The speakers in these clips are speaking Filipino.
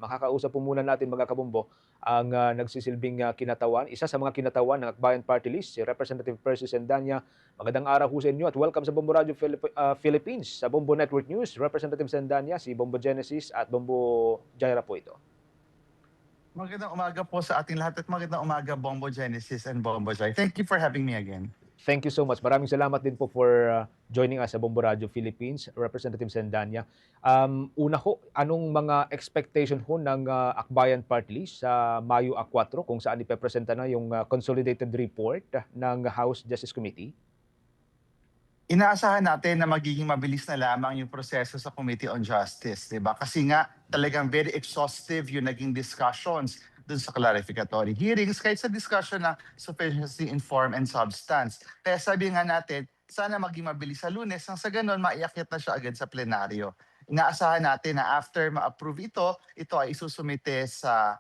Makakausap po muna natin mga kabombo ang nagsisilbing kinatawan, isa sa mga kinatawan ng Akbayan Party List, si Representative Percy Sendanya. Magandang araw po sa inyo at welcome sa Bombo Radio Philippines, sa Bombo Network News. Representative Sendanya, si Bombo Genesis at Bombo Jaira po ito. Magandang umaga po sa ating lahat at magandang umaga Bombo Genesis and Bombo Joy. Thank you for having me again. Thank you so much. Maraming salamat din po for joining us sa Bombo Radio Philippines, Representative Sendanya. Una ho, anong mga expectation ho ng Akbayan Party List sa Mayo 4 kung saan ipepresenta na yung consolidated report ng House Justice Committee? Inaasahan natin na magiging mabilis na lamang yung proseso sa Committee on Justice, di ba? Kasi nga talagang very exhaustive yung naging discussions dun sa clarificatory hearings kahit sa discussion ng sufficiency in form and substance. Kaya sabi nga natin, sana maging mabilis sa Lunes nang sa ganun maiakyat na siya agad sa plenaryo. Inaasahan natin na after ma-approve ito ay isusumite sa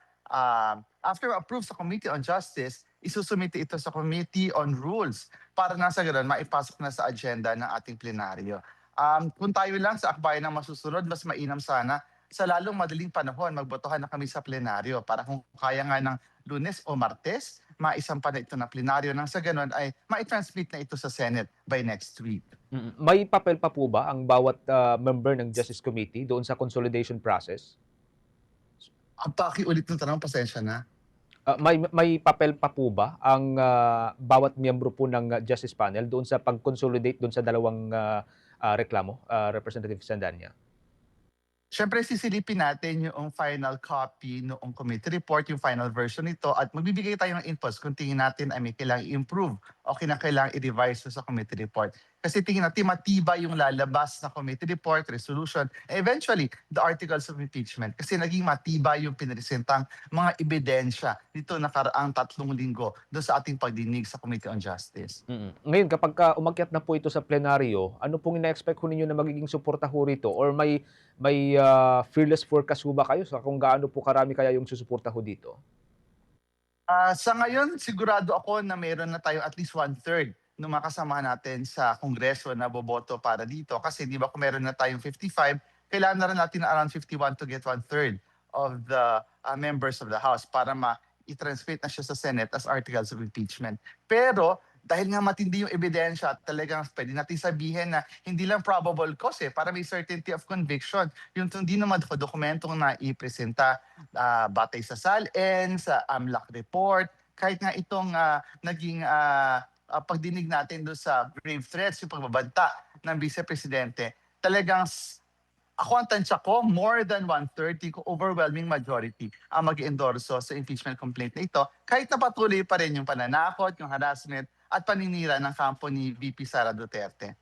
after ma-approve sa Committee on Justice, isusumite ito sa Committee on Rules para na sa ganun maipasok na sa agenda ng ating plenaryo. Kung tayo lang sa akbayan ng masusunod, mas mainam sana sa lalong madaling panahon, magbotohan na kami sa plenaryo para kung kaya nga ng Lunes o Martes, maisampa na ito ng plenaryo nang sa ganun ay mai-transmit na ito sa Senate by next week. May papel pa po ba ang bawat member ng Justice Committee doon sa consolidation process? Ang pakiulit ng tanong, pasensya na. May papel pa po ba ang bawat miyembro po ng Justice Panel doon sa pag-consolidate doon sa dalawang reklamo, Representative Sandanya? Siyempre, sisilipin natin yung final copy noong committee report, yung final version nito, at magbibigay tayo ng inputs kung tingin natin ay may kailangang i-improve o kailangang i-revise sa committee report. Kasi tingin natin matibay yung lalabas na committee report, resolution, and eventually the articles of impeachment. Kasi naging matibay yung pinresentang mga ebidensya dito nakaraang 3 linggo doon sa ating pagdinig sa Committee on Justice. Ngayon, kapag umakyat na po ito sa plenaryo, ano pong ina-expect ho ninyo na magiging suporta ho rito? Or may fearless forecast ho ba kayo sa kung gaano po karami kaya yung susuporta ho dito? Sa ngayon, sigurado ako na meron na tayo at least 1/3 ng mga kasamahan natin sa Kongreso na boboto para dito. Kasi di ba kung meron na tayong 55, kailangan na rin natin around 51 to get 1/3 of the members of the House para i-transmit na siya sa Senate as articles of impeachment. Pero dahil nga matindi yung ebidensya at talagang pwede natin sabihin na hindi lang probable cause para may certainty of conviction. Yung hindi naman dokumentong na ipresenta batay sa SALN, sa AMLAC report, kahit nga itong naging pagdinig natin doon sa grave threats, yung pagbabanta ng Vice Presidente, talagang ako ang tansya ko, more than 1/3, overwhelming majority ang mag-endorso sa impeachment complaint na ito, kahit na patuloy pa rin yung pananakot, yung harassment, at paninira ng kampo ni VP Sara Duterte.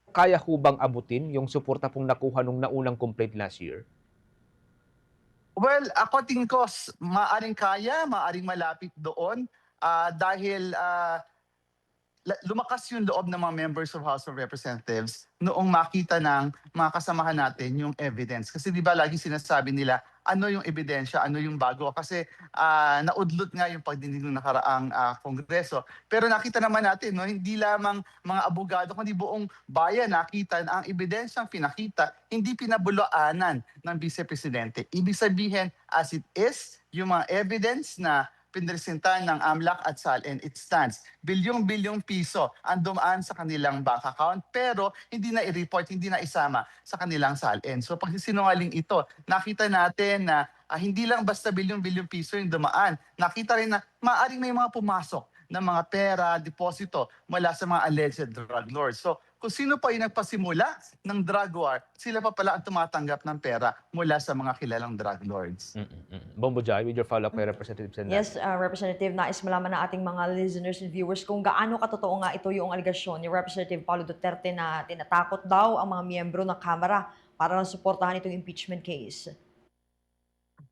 Kaya ho bang abutin yung suporta pong nakuha nung naunang complaint last year? Well, ako tingin ko, maaring kaya, maaring malapit doon dahil lumakas yung loob ng mga members of House of Representatives noong makita ng mga kasamahan natin yung evidence. Kasi di ba lagi sinasabi nila, ano yung ebidensya, ano yung bago. Kasi naudlot nga yung pagdinig ng nakaraang kongreso. Pero nakita naman natin, no, hindi lamang mga abogado, kundi buong bayan nakita na ang ebidensyang pinakita, hindi pinabulaanan ng Vice Presidente. Ibig sabihin, as it is, yung mga evidence na pinresentan ng AMLAC at SALN, it stands. Bilyong-bilyong piso ang dumaan sa kanilang bank account pero hindi na i-report, hindi na isama sa kanilang SALN. So pag sinungaling ito, nakita natin na hindi lang basta bilyong-bilyong piso yung dumaan. Nakita rin na maaaring may mga pumasok ng mga pera, deposito mula sa mga alleged drug lords. So kung sino pa yung nagpasimula ng drug war, sila pa pala ang tumatanggap ng pera mula sa mga kilalang drug lords. Bombo Jai, with your follow-up kay Representative Sandanya. Yes, Representative, nais malaman ng ating mga listeners and viewers kung gaano katotoo nga ito yung aligasyon ni Representative Paulo Duterte na tinatakot daw ang mga miyembro ng Kamara para lang suportahan itong impeachment case.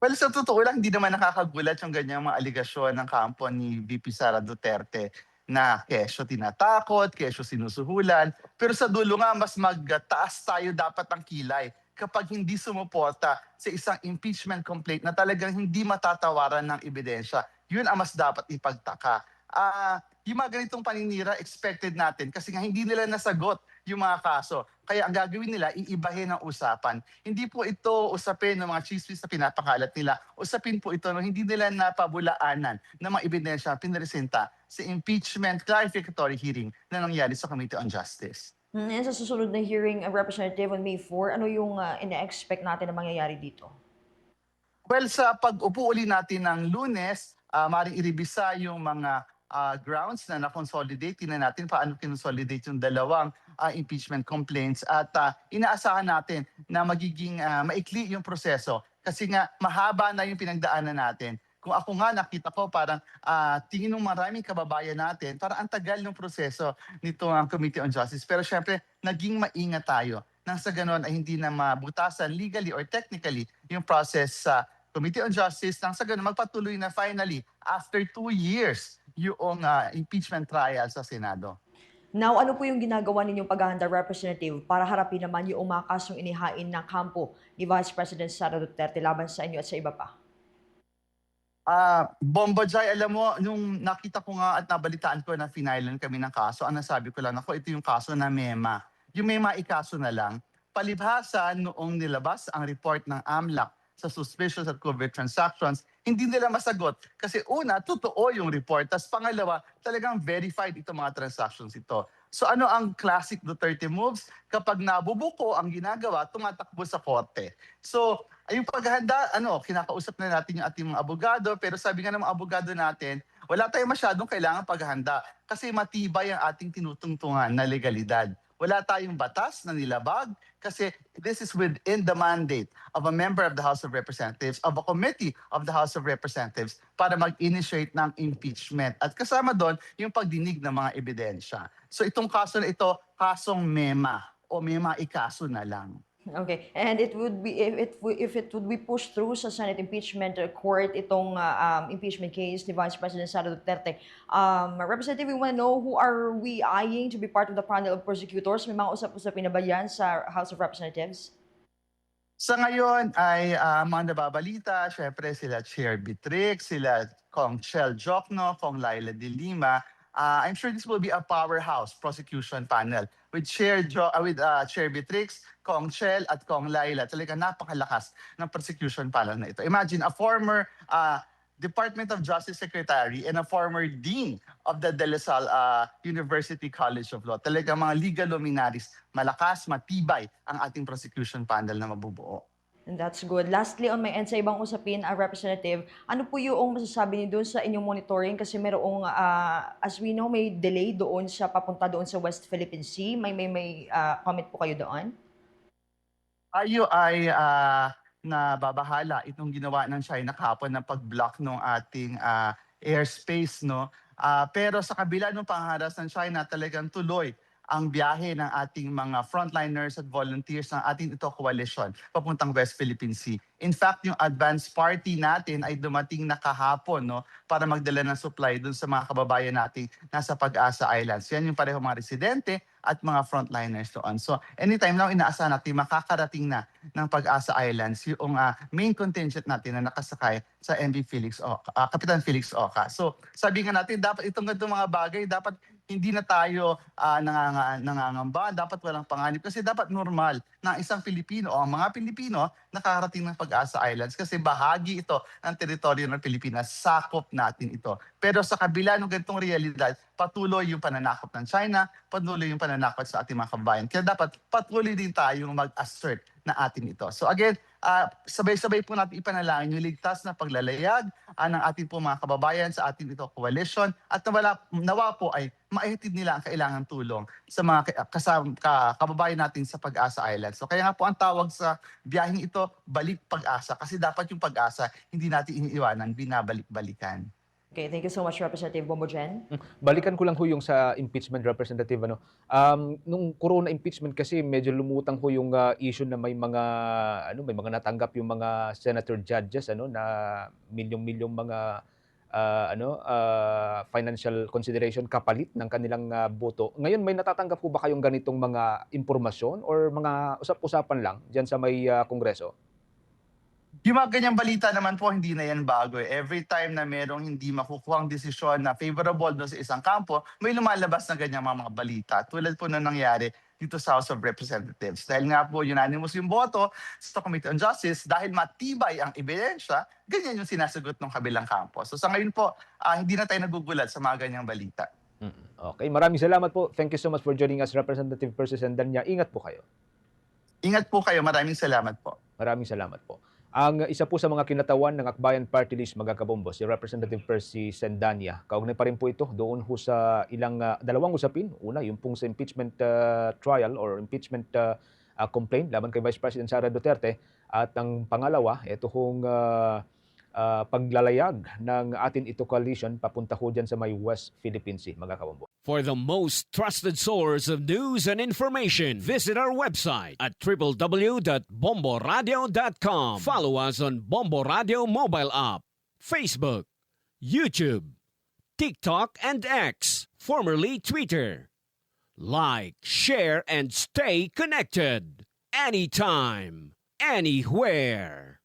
Well, sa totoo lang, hindi naman nakakagulat yung ganyang mga aligasyon ng kampo ni VP Sara Duterte na kesyo tinatakot, kesyo sinusuhulan. Pero sa dulo nga, mas magtaas tayo dapat ang kilay kapag hindi sumuporta sa isang impeachment complaint na talagang hindi matatawaran ng ebidensya. Yun ang mas dapat ipagtaka. Yung mga ganitong paninira, expected natin kasi nga hindi nila nasagot yung mga kaso. Kaya ang gagawin nila, iibahin ang usapan. Hindi po ito usapin ng mga chismis na pinapakalat nila. Usapin po ito no hindi nila napabulaanan ng mga ebidensya pinresenta sa impeachment clarificatory hearing na nangyari sa Committee on Justice. And sa susunod na hearing, Representative, on May 4, ano yung ina-expect natin na mangyayari dito? Well, sa pag-upo uli natin ng Lunes, maaaring iribisa yung mga grounds na na-consolidate. Tingnan natin paano kinonsolidate yung dalawang impeachment complaints. At inaasahan natin na magiging maikli yung proseso. Kasi nga, mahaba na yung pinagdaanan natin. Kung ako nga nakita ko parang tingin ng maraming kababayan natin, parang ang tagal ng proseso nito ang Committee on Justice. Pero syempre, naging maingat tayo nang sa ganon ay hindi na mabutasan legally or technically yung process sa Committee on Justice nang sa ganon magpatuloy na finally after 2 years yung impeachment trial sa Senado. Now, ano po yung ginagawa ninyong paghahanda, Representative, para harapin naman yung mga kasong inihain ng kampo ni Vice President Sara Duterte laban sa inyo at sa iba pa? Bombo Jai, alam mo, nung nakita ko nga at nabalitaan ko na finailan kami ng kaso, ang nasabi ko lang, ako, ito yung kaso na MEMA. Yung MEMA ikaso na lang. Palibhasa noong nilabas ang report ng AMLAC sa suspicious at covert transactions, hindi nila masagot. Kasi una, totoo yung report. Tapos pangalawa, talagang verified itong mga transactions ito. So ano ang classic Duterte moves? Kapag nabubuko ang ginagawa, tumatakbo sa korte. So yung paghahanda, kinakausap na natin yung ating mga abogado, pero sabi nga ng mga abogado natin, wala tayong masyadong kailangan paghahanda kasi matibay ang ating tinutungtungan na legalidad. Wala tayong batas na nilabag kasi this is within the mandate of a member of the House of Representatives, of a committee of the House of Representatives para mag-initiate ng impeachment. At kasama doon yung pagdinig ng mga ebidensya. So itong kaso na ito, kasong MEMA o MEMA ikaso na lang. Okay. And it would be if it would be pushed through sa Senate impeachment court itong impeachment case ni Vice President Sara Duterte. Representative, we want to know who are we eyeing to be part of the panel of prosecutors? May mga usap-usapin na ba yan sa House of Representatives? Sa ngayon ay mga nababalita, syempre sila Chair Bitrix, sila Kong Chel Jokno, Kong Laila de Lima. I'm sure this will be a powerhouse prosecution panel with Chair Bitrix, Kong Chel at Kong Laila. Talaga napakalakas ng prosecution panel na ito. Imagine a former Department of Justice Secretary and a former Dean of the De La Salle University College of Law. Talaga mga legal luminaries, malakas, matibay ang ating prosecution panel na mabubuo. And that's good. Lastly, on my end, sa ibang usapin, Representative, ano po yung masasabi niyo doon sa inyong monitoring? Kasi merong, as we know, may delay doon sa papunta doon sa West Philippine Sea. May comment po kayo doon? Tayo ay nababahala itong ginawa ng China kahapon ng pag-block ng ating airspace, no? Pero sa kabila ng pangharas ng China, talagang tuloy ang biyahe ng ating mga frontliners at volunteers ng ating ito coalition papuntang West Philippine Sea. In fact, yung advance party natin ay dumating na kahapon, no, para magdala ng supply dun sa mga kababayan nating nasa Pag-asa Islands. Yan yung pareho mga residente at mga frontliners doon. So anytime now, inaasahan natin makakarating na ng Pag-asa Islands yung main contingent natin na nakasakay sa MV Kapitan Felix Oca. So sabi nga natin, dapat itong mga bagay, dapat hindi na tayo nangangamba, dapat walang panganib kasi dapat normal na isang Pilipino o ang mga Pilipino nakarating ng Pag-asa Islands kasi bahagi ito ng teritoryo ng Pilipinas, sakop natin ito. Pero sa kabila ng ganitong realidad, patuloy yung pananakop ng China, patuloy yung pananakop sa ating mga kababayan. Kaya dapat patuloy din tayong mag-assert na atin ito. So again, sabay-sabay po natin ipanalangin yung ligtas na paglalayag ng ating po mga kababayan sa ating ito coalition at nawa po ay maihatid nila ang kailangang tulong sa mga kababayan natin sa Pag-asa Islands. So kaya nga po ang tawag sa biyaheng ito, Balik Pag-asa. Kasi dapat yung pag-asa hindi natin iniiwanan, binabalik-balikan. Okay, thank you so much, Representative Bombo Jen. Balikan ko lang ho yung sa impeachment, Representative. Nung corona impeachment kasi medyo lumutang ho yung issue na may mga natanggap yung mga senator judges na milyong-milyong mga financial consideration kapalit ng kanilang boto. Ngayon may natatanggap po ba kayong ganitong mga impormasyon or mga usap-usapan lang diyan sa may Kongreso? Yung mga ganyang balita naman po, hindi na yan bago. Every time na merong hindi makukuhang desisyon na favorable doon sa isang kampo, may lumalabas na ganyang mga balita. Tulad po na nangyari dito sa House of Representatives. Dahil nga po unanimous yung boto sa Committee on Justice, dahil matibay ang ebidensya, ganyan yung sinasagot ng kabilang kampo. So sa ngayon po, hindi na tayo nagugulat sa mga ganyang balita. Okay, maraming salamat po. Thank you so much for joining us, Representative Percy Sendanya. Ingat po kayo. Ingat po kayo. Maraming salamat po. Maraming salamat po. Ang isa po sa mga kinatawan ng Akbayan Party List, mga kabombo, si Representative Percy Sendanya. Kaugnay pa rin po ito doon ho sa dalawang usapin. Una, yung pong sa impeachment trial or impeachment complaint laban kay Vice President Sara Duterte. At ang pangalawa, ito hong paglalayag ng atin ito coalition papunta ho dyan sa may West Philippine Sea, mga kabombo. For the most trusted source of news and information, visit our website at www.bomboradio.com. Follow us on Bombo Radio mobile app, Facebook, YouTube, TikTok, and X, formerly Twitter. Like, share, and stay connected. Anytime, anywhere.